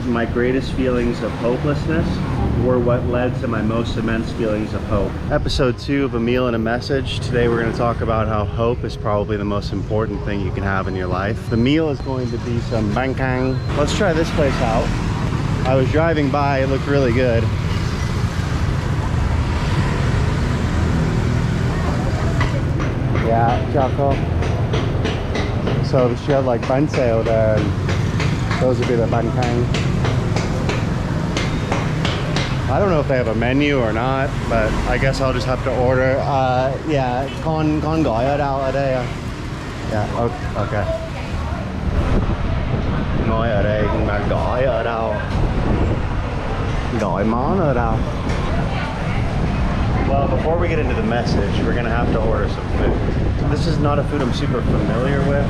my greatest feelings of hopelessness were what led to my most immense feelings of hope. Episode 2 of A Meal and a Message. Today we're going to talk about how hope is probably the most important thing you can have in your life. The meal is going to be some banh. Let's try this place out. I was driving by, it looked really good. Yeah, Choco. So she had like banh xèo there, and those would be the banh. I don't know if they have a menu or not, but I guess I'll just have to order. Yeah, con gọi ở đâu ở đây? Yeah, okay. Ngồi ở đây nhưng mà gọi ở đâu? Gọi món ở đâu? Well, before we get into the message, we're gonna have to order some food. This is not a food I'm super familiar with,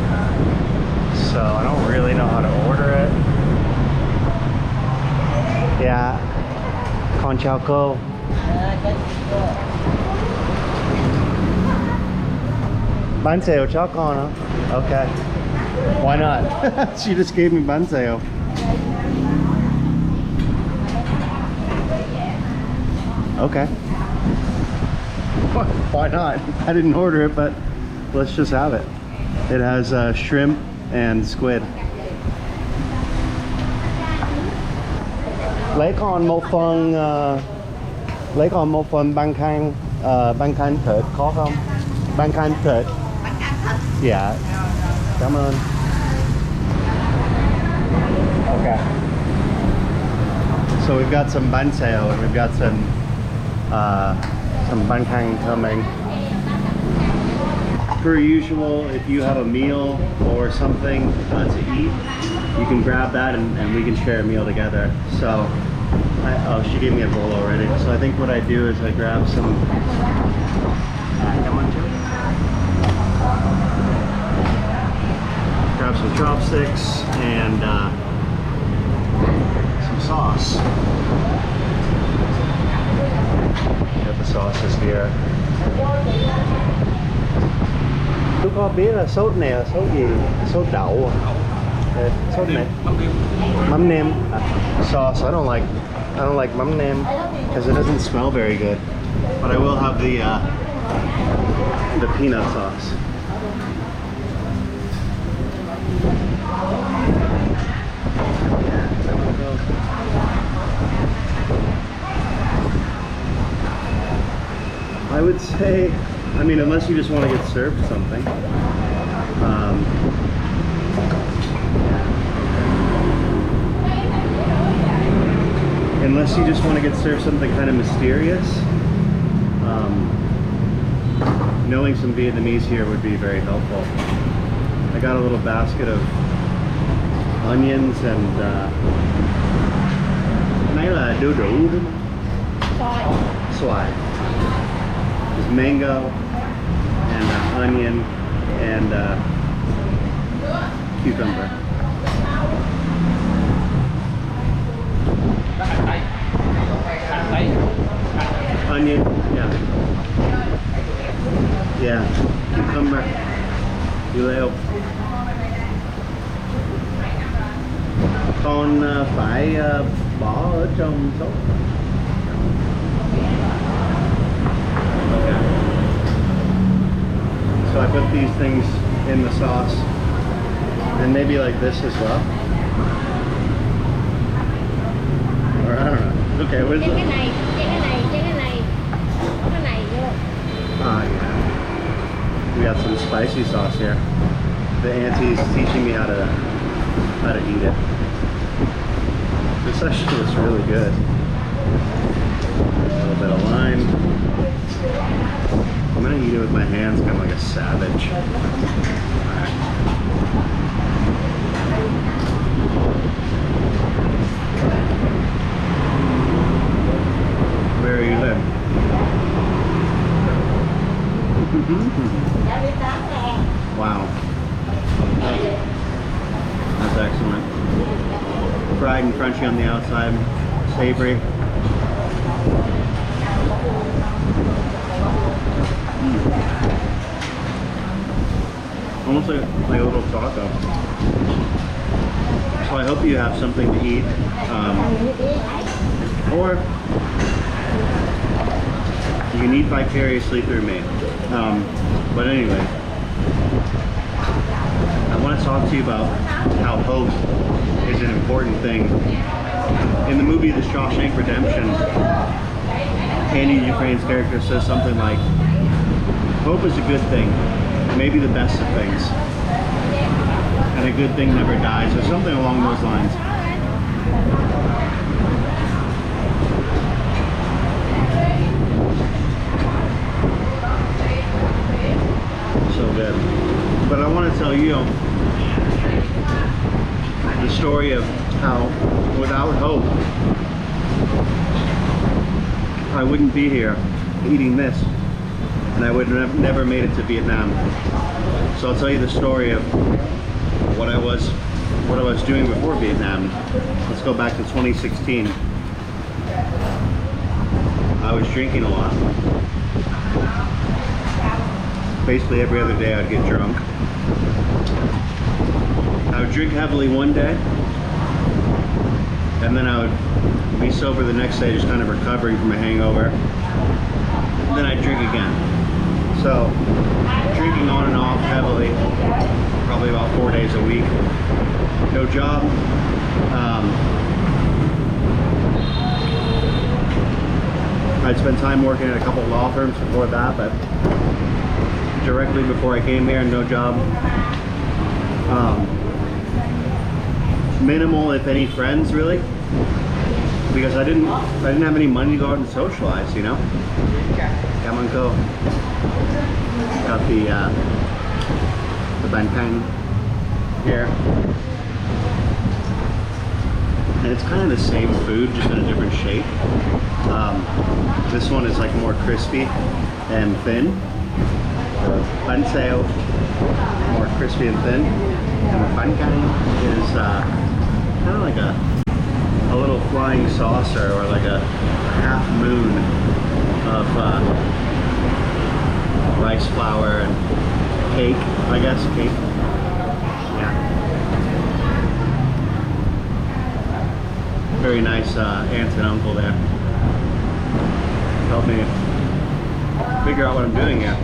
so I don't really know how to order it. Yeah, con chào cô. Bánh xèo cho con, huh? Okay. Why not? She just gave me bánh xèo. Okay. Why not? I didn't order it, but let's just have it. It has shrimp and squid. Lấy con một phần banh canh thịt có không? Banh canh thịt. Dạ. Cảm ơn. Okay. So we've got some banh xèo and we've got some banh canh coming. Per usual, if you have a meal or something to eat, you can grab that and we can share a meal together. So, oh, she gave me a bowl already. So I think what I do is I grab some. Grab some chopsticks and some sauce. Got the sauces here. Tôi có biết là sốt này là sốt gì? Sốt đậu. Sốt này. Mắm nêm. Sauce. I don't like mắm nêm because it doesn't smell very good. But I will have the peanut sauce. I would say, I mean, unless you just want to get served something. Unless you just want to get served something kind of mysterious, knowing some Vietnamese here would be very helpful. I got a little basket of onions and này là đu đủ đúng không? Xoài. There's mango and onion and cucumber. Onion, yeah. Yeah, cucumber. Dưa leo. Con phải bỏ ở trong sốt. Okay. So I put these things in the sauce, and maybe like this as well. Or I don't know. Okay, what is it? Ah, yeah. We got some spicy sauce here. The auntie's teaching me how to eat it. This actually looks really good. A little bit of lime. I'm gonna eat it with my hands, kind of like a savage. Alright. Where you live? Wow. That's excellent. Fried and crunchy on the outside, savory. Almost like a little taco. So I hope you have something to eat, or you can eat vicariously through me. But anyway, I want to talk to you about how hope is an important thing. In the movie The Shawshank Redemption, Andy Dufresne's character says something like, hope is a good thing, maybe the best of things, and a good thing never dies, or something along those lines. So good. But I want to tell you the story of how without hope I wouldn't be here eating this, and I would have never made it to Vietnam. So I'll tell you the story of what I was doing before Vietnam. Let's go back to 2016. I was drinking a lot. Basically every other day I'd get drunk. I would drink heavily one day, and then I would be sober the next day, just kind of recovering from a hangover. And then I'd drink again. So, drinking on and off heavily, probably about 4 days a week. No job. I'd spent time working at a couple of law firms before that, but directly before I came here, no job. Minimal, if any, friends, really, because I didn't have any money to go out and socialize, you know. Come on, go. Got the banh here, and it's kind of the same food, just in a different shape. This one is like more crispy and thin. The banh xeo, more crispy and thin, and the phan rang is kind of like a little flying saucer, or like a half moon of rice flour and cake, I guess, cake. Yeah. Very nice aunt and uncle there. Help me figure out what I'm doing here.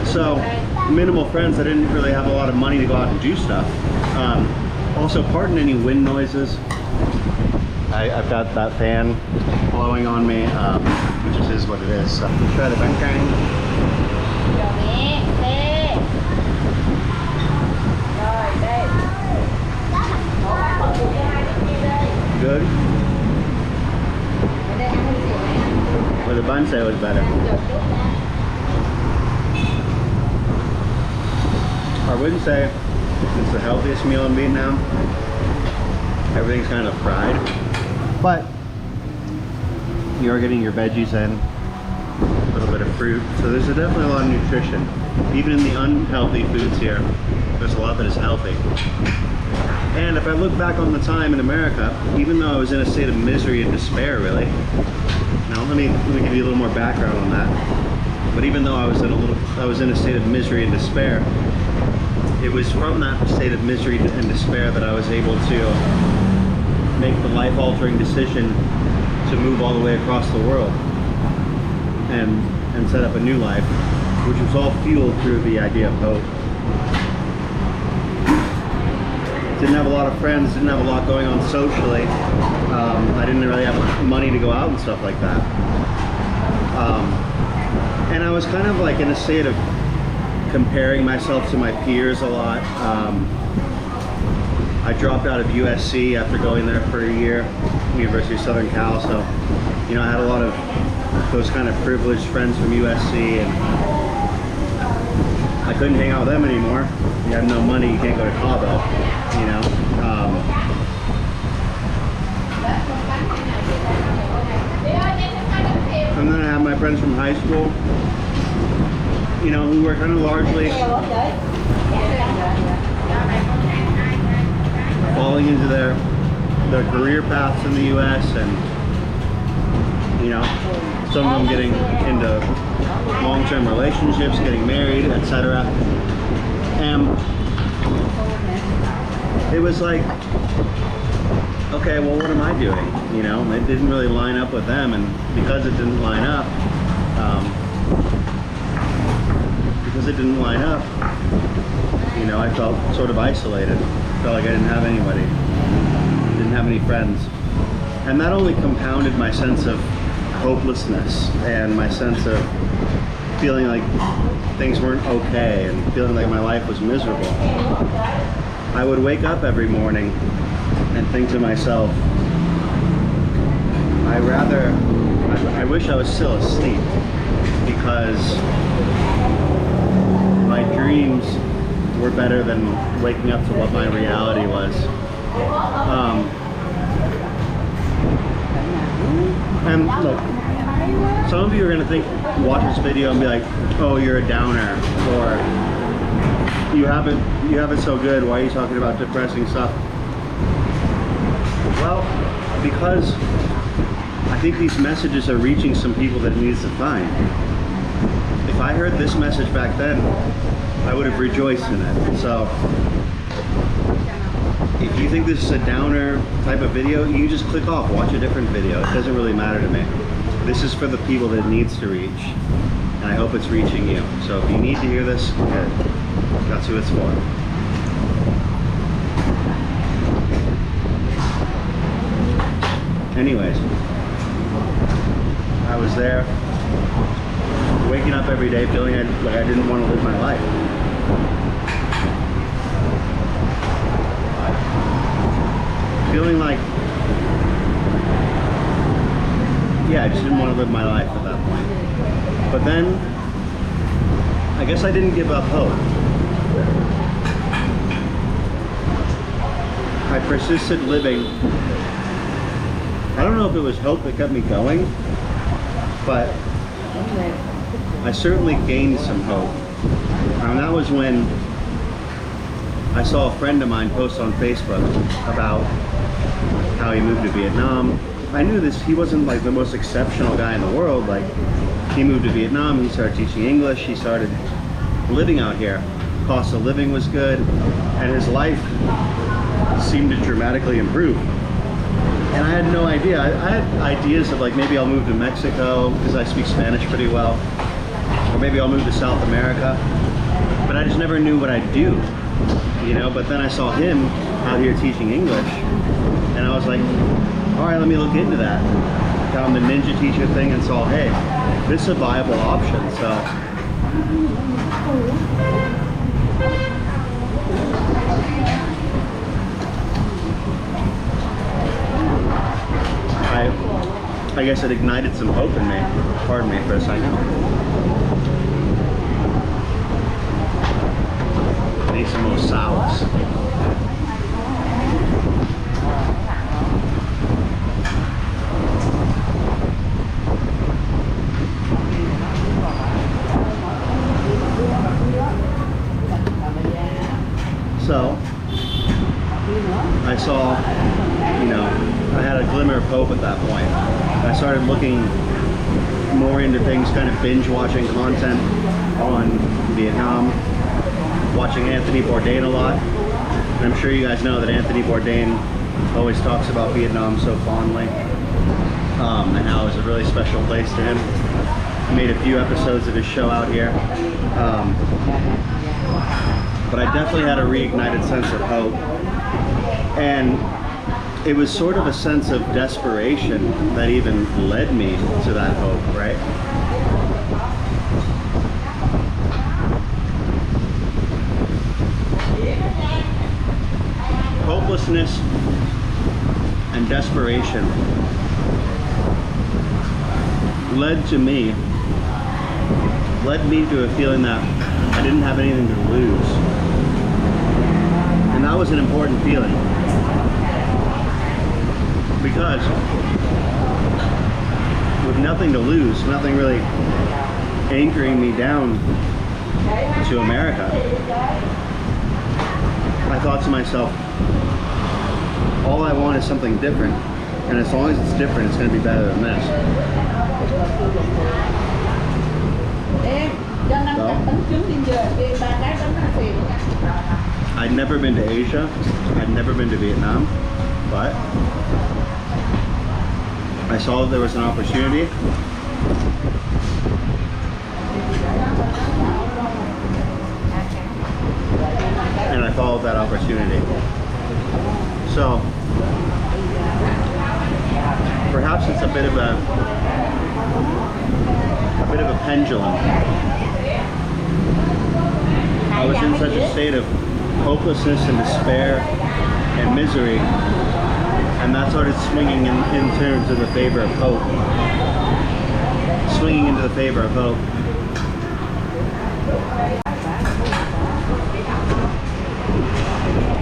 So, minimal friends. I didn't really have a lot of money to go out and do stuff. Also, pardon any wind noises. I've got that fan blowing on me, which is what it is. So, let's try the banh rang. Good. Well, the banh xeo was better. I wouldn't say it's the healthiest meal in Vietnam. Everything's kind of fried, but you are getting your veggies in, a little bit of fruit, so there's definitely a lot of nutrition. Even in the unhealthy foods here, there's a lot that is healthy. And if I look back on the time in America, even though I was in a state of misery and despair, really. Now let me give you a little more background on that. But even though I was in a state of misery and despair, it was from that state of misery and despair that I was able to make the life-altering decision to move all the way across the world and set up a new life, which was all fueled through the idea of hope. Didn't have a lot of friends, didn't have a lot going on socially. I didn't really have money to go out and stuff like that. And I was kind of like in a state of comparing myself to my peers a lot. I dropped out of USC after going there for a year, University of Southern Cal, so you know, I had a lot of those kind of privileged friends from USC, and I couldn't hang out with them anymore. You have no money, you can't go to Cabo, you know. And then I have my friends from high school, you know, who were kind of largely falling into their career paths in the US, and you know, some of them getting into long-term relationships, getting married, etc. And it was like, okay, well, what am I doing? You know, it didn't really line up with them, and because it didn't line up, you know, I felt sort of isolated. Felt like I didn't have anybody, didn't have any friends. And that only compounded my sense of hopelessness and my sense of feeling like things weren't okay and feeling like my life was miserable. I would wake up every morning and think to myself, I wish I was still asleep, because my dreams were better than waking up to what my reality was. And look, some of you are going to watch this video and be like, oh, you're a downer, or you have it so good, why are you talking about depressing stuff? Well, because I think these messages are reaching some people that it needs to find. If I heard this message back then, I would have rejoiced in it. So if you think this is a downer type of video, you just click off, watch a different video. It doesn't really matter to me. This is for the people that it needs to reach, and I hope it's reaching you. So if you need to hear this, good. That's who it's for. Anyways, I was there, waking up every day feeling like I didn't want to live my life. Feeling like, yeah, I just didn't want to live my life at that point. But then, I guess I didn't give up hope. I persisted living. I don't know if it was hope that kept me going, but I certainly gained some hope. And that was when I saw a friend of mine post on Facebook about how he moved to Vietnam. I knew this, he wasn't like the most exceptional guy in the world. Like, he moved to Vietnam, he started teaching English, he started living out here. Cost of living was good, and his life seemed to dramatically improve. And I had no idea. I had ideas of like, maybe I'll move to Mexico because I speak Spanish pretty well, or maybe I'll move to South America, but I just never knew what I'd do, you know. But then I saw him out here teaching English, and I was like, all right, let me look into that. Found the ninja teacher thing and saw, hey, this is a viable option. So I guess it ignited some hope in me. Pardon me for a second. I need some more salads. So, I saw, you know, I had a glimmer of hope at that point. I started looking more into things, kind of binge watching content on Vietnam, watching Anthony Bourdain a lot. And I'm sure you guys know that Anthony Bourdain always talks about Vietnam so fondly, and how it's a really special place to him. He made a few episodes of his show out here. But I definitely had a reignited sense of hope. And it was sort of a sense of desperation that even led me to that hope, right? Hopelessness and desperation led me to a feeling that I didn't have anything to lose. And that was an important feeling, because with nothing to lose, nothing really anchoring me down to America, I thought to myself, all I want is something different, and as long as it's different, it's going to be better than this. So, I'd never been to Asia, I'd never been to Vietnam, but I saw that there was an opportunity, and I followed that opportunity. So perhaps it's a bit of a pendulum. I was in such a state of hopelessness and despair and misery, and that started swinging in terms of the favor of hope. Swinging into the favor of hope.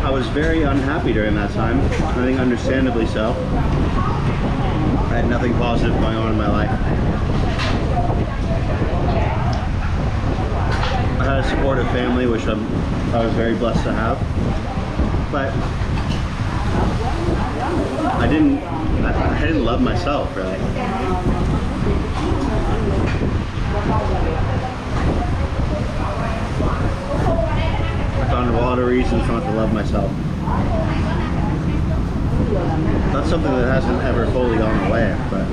I was very unhappy during that time. I think understandably so. I had nothing positive going on in my life. I had a supportive family, which I was very blessed to have. But I didn't love myself, really. I found a lot of reasons not to love myself. That's something that hasn't ever fully gone away, but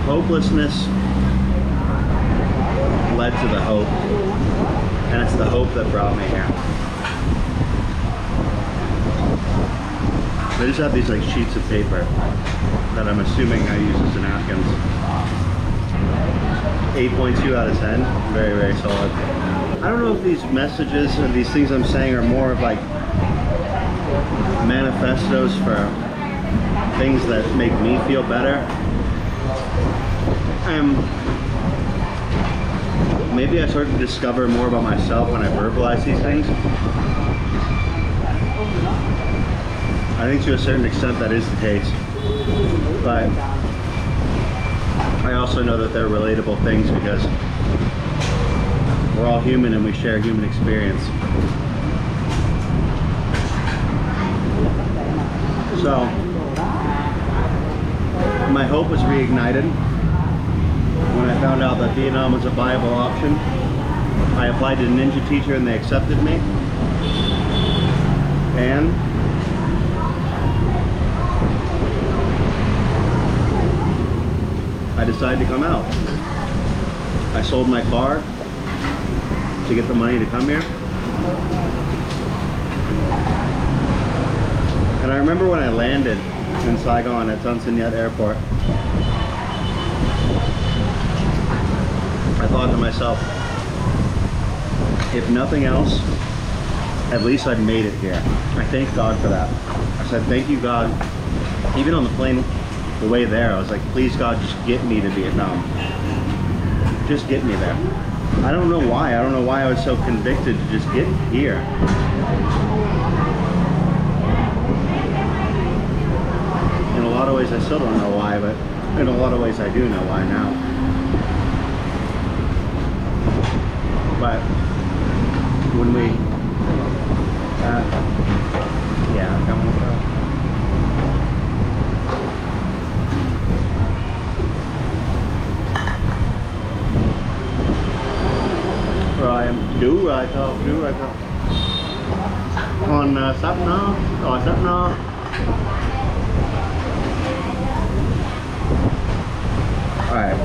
hopelessness led to the hope, and it's the hope that brought me here. I just have these like sheets of paper that I'm assuming I use as napkins. 8.2 out of 10, very, very solid. I don't know if these messages or these things I'm saying are more of like manifestos for things that make me feel better. Maybe I start to discover more about myself when I verbalize these things. I think to a certain extent that is the case, but I also know that they're relatable things because we're all human and we share human experience. So my hope was reignited when I found out that Vietnam was a viable option. I applied to Ninja Teacher and they accepted me. And I decided to come out. I sold my car to get the money to come here. And I remember when I landed in Saigon at Tan Son Nhat Airport, I thought to myself, if nothing else, at least I'd made it here. I thank God for that. I said, thank you, God. Even on the plane, the way there, I was like, please God, just get me to Vietnam. Just get me there. I don't know why. I don't know why I was so convicted to just get here. In a lot of ways, I still don't know why, but in a lot of ways, I do know why now. But when we, yeah, come on. Rồi em chú rồi thôi, chú rồi thôi. Còn sắp nó, rồi sắp nó. Alright,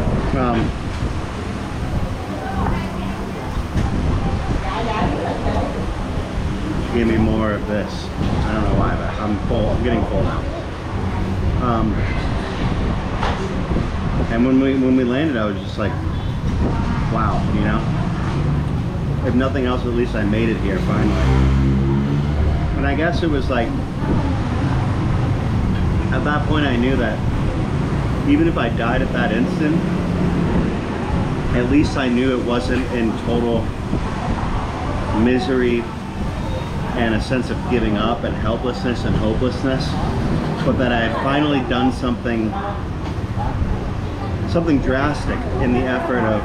give me more of this. I don't know why, but I'm full. I'm getting full now. And when we landed, I was just like, wow, you know. If nothing else, at least I made it here finally. And I guess it was like, at that point I knew that even if I died at that instant, at least I knew it wasn't in total misery and a sense of giving up and helplessness and hopelessness, but that I had finally done something drastic in the effort of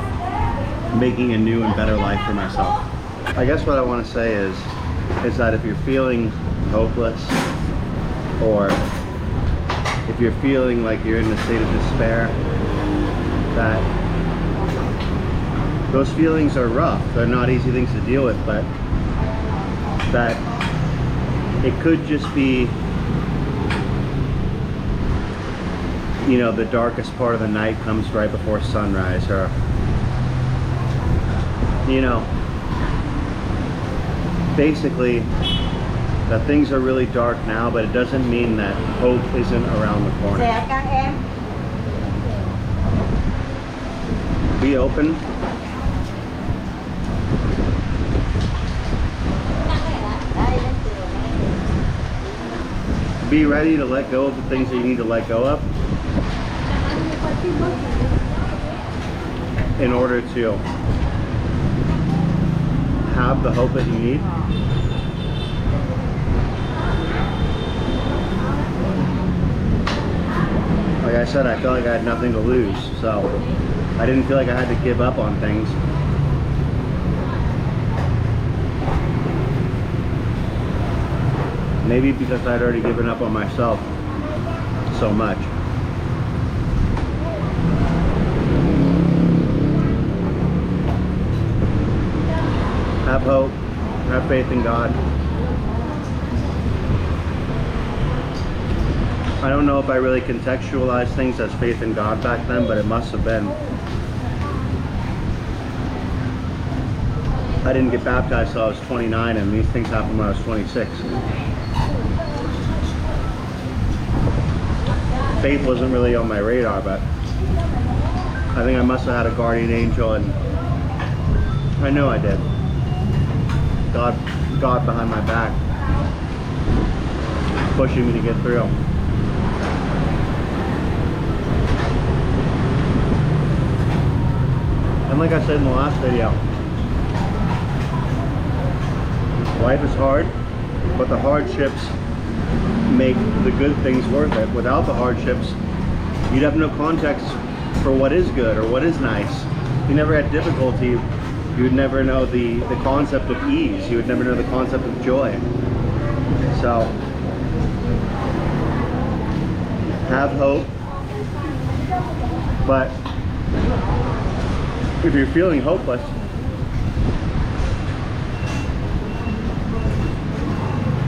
making a new and better life for myself. I guess what I want to say is that if you're feeling hopeless, or if you're feeling like you're in a state of despair, that those feelings are rough. They're not easy things to deal with, but that it could just be, you know, the darkest part of the night comes right before sunrise, or, you know, basically that things are really dark now, but it doesn't mean that hope isn't around the corner. Be open. Be ready to let go of the things that you need to let go of in order to have the hope that you need. Like I said, I felt like I had nothing to lose, so I didn't feel like I had to give up on things. Maybe because I'd already given up on myself so much. Have hope, have faith in God. I don't know if I really contextualized things as faith in God back then, but it must have been. I didn't get baptized until I was 29, and these things happened when I was 26. Faith wasn't really on my radar, but I think I must have had a guardian angel, and I know I did. God behind my back, pushing me to get through. And like I said in the last video, life is hard, but the hardships make the good things worth it. Without the hardships, you'd have no context for what is good or what is nice. You never had difficulty. You would never know the concept of ease. You would never know the concept of joy. So, have hope. But if you're feeling hopeless,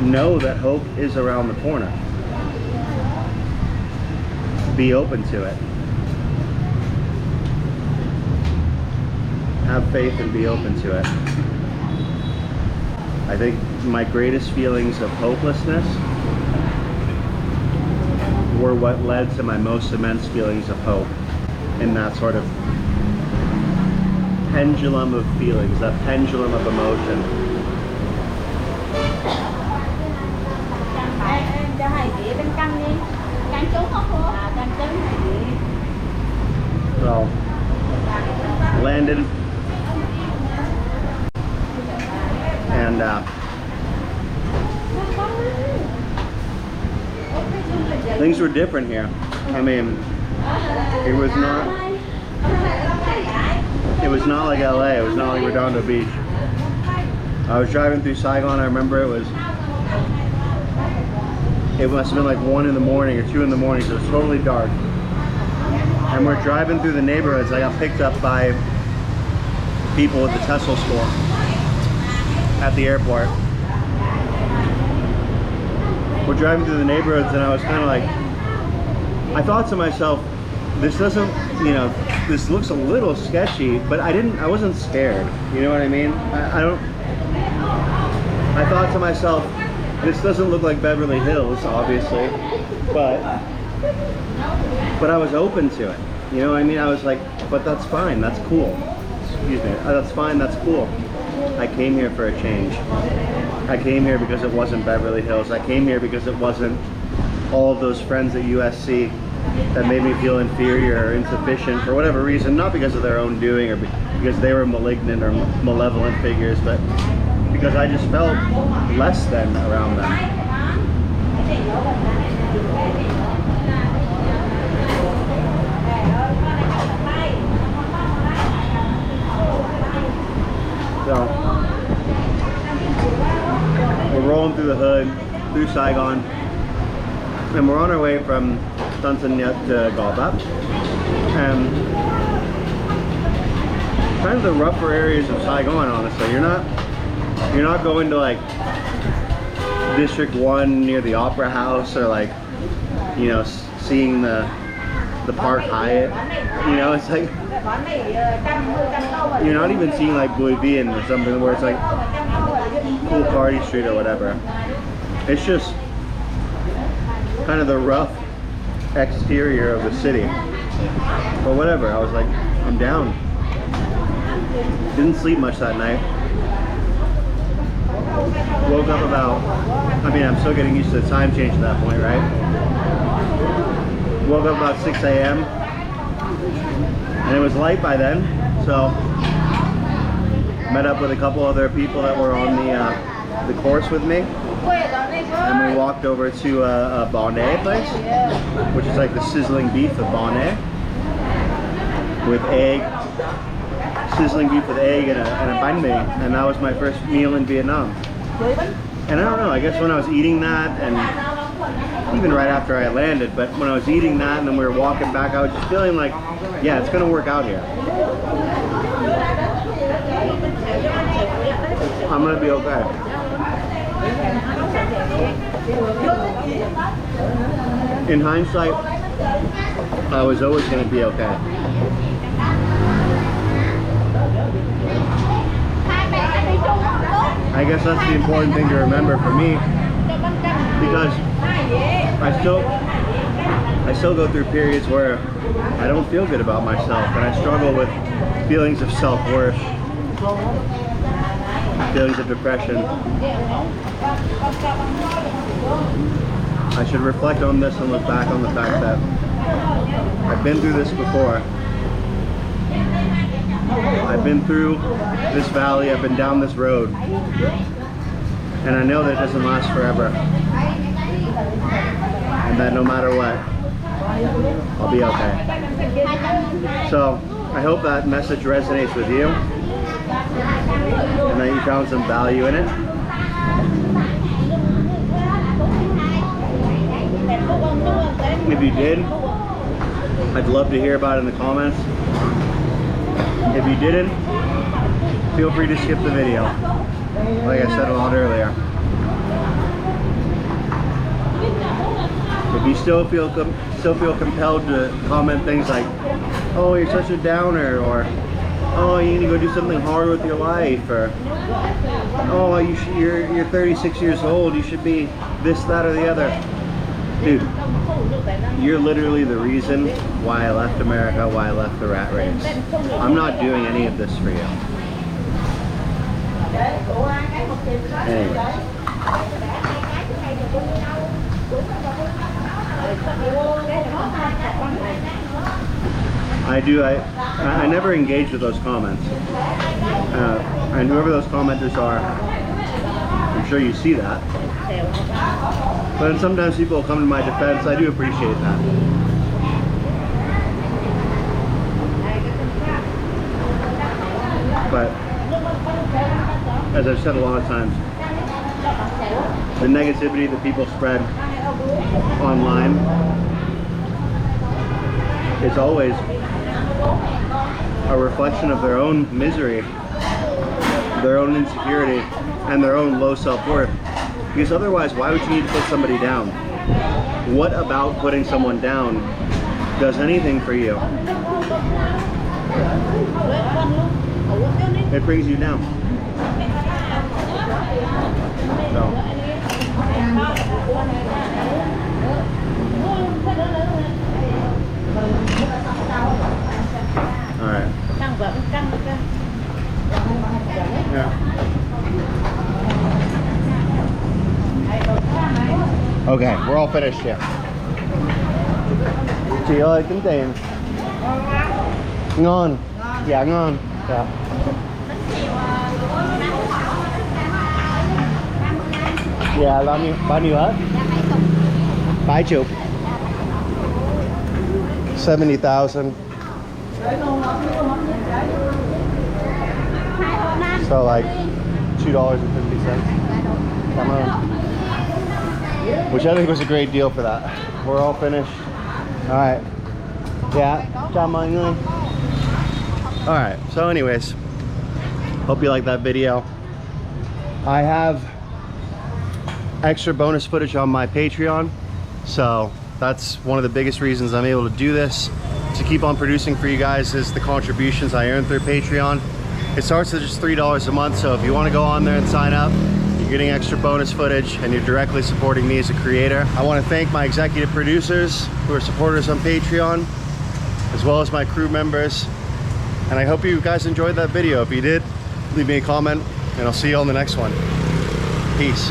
know that hope is around the corner. Be open to it. Have faith and be open to it. I think my greatest feelings of hopelessness were what led to my most immense feelings of hope, in that sort of pendulum of feelings, that pendulum of emotion. So, landed, and things were different here. I mean, it was not like LA. It was not like Redondo Beach. I was driving through Saigon. I remember it must have been like 1 in the morning or 2 in the morning, so it was totally dark. And we're driving through the neighborhoods. I got picked up by people at the Tesla store at the airport. We're driving through the neighborhoods, and I was kind of like, I thought to myself, this doesn't, you know, this looks a little sketchy, but I wasn't scared. You know what I mean? I thought to myself, this doesn't look like Beverly Hills, obviously, but I was open to it. You know what I mean? I was like, but that's fine, that's cool. Excuse me, that's fine, that's cool. I came here for a change. I came here because it wasn't Beverly Hills. I came here because it wasn't all of those friends at USC that made me feel inferior or insufficient for whatever reason, not because of their own doing or because they were malignant or malevolent figures, but because I just felt less than around them. So, we're rolling through the hood, through Saigon, and we're on our way from Tan Son Nhat to Galbap. And kind of the rougher areas of Saigon, honestly. You're not going to like District 1 near the Opera House, or like, you know, seeing the Park Hyatt. You know, it's like you're not even seeing like Bui Vien or something where it's like cool party street or whatever. It's just kind of the rough exterior of the city. But whatever, I was like, I'm down. Didn't sleep much that night. Woke up about, I mean, I'm still getting used to the time change at that point, right? Woke up about 6 a.m. and it was light by then, so met up with a couple other people that were on the course with me, and we walked over to a banh place, which is like the sizzling beef of banh with egg, sizzling beef with egg and a banh mi, and that was my first meal in Vietnam. And I don't know, I guess when I was eating that, and even right after I landed, but when I was eating that and then we were walking back, I was just feeling like, yeah, it's gonna work out here. I'm gonna be okay. In hindsight, I was always gonna be okay. I guess that's the important thing to remember for me, because I still go through periods where I don't feel good about myself, and I struggle with feelings of self-worth, feelings of depression. I should reflect on this and look back on the fact that I've been through this before. I've been through this valley, I've been down this road, and I know that it doesn't last forever, and that no matter what, I'll be okay. So I hope that message resonates with you, and that you found some value in it. If you did, I'd love to hear about it in the comments. If you didn't, feel free to skip the video, like I said a lot earlier. If you still feel compelled to comment things like, oh, you're such a downer, or oh, you need to go do something hard with your life, or oh, you're 36 years old, you should be this, that, or the other. Dude, you're literally the reason why I left America, why I left the rat race. I'm not doing any of this for you. Anyways. I never engage with those comments. And whoever those commenters are, I'm sure you see that. But then sometimes people come to my defense. I do appreciate that. But as I've said a lot of times, the negativity that people spread online is always a reflection of their own misery, their own insecurity, and their own low self-worth. Because otherwise, why would you need to put somebody down? What about putting someone down does anything for you? It brings you down. So. All right. Yeah. Okay, we're all finished here. Chị ơi, tính tiền. Ngon. Dạ ngon. Dạ. Dạ, bao nhiêu hết? 70. 70,000. So like $2.50. Come on. Which I think was a great deal for that. We're all finished. All right. Yeah. Chào mọi người. All right, so anyways, hope you like that video. I have extra bonus footage on my Patreon, so that's one of the biggest reasons I'm able to do this, to keep on producing for you guys, is the contributions I earn through Patreon. It starts at just $3 a month, so if you want to go on there and sign up, you're getting extra bonus footage and you're directly supporting me as a creator. I want to thank my executive producers who are supporters on Patreon, as well as my crew members. And I hope you guys enjoyed that video. If you did, leave me a comment and I'll see you on the next one. Peace.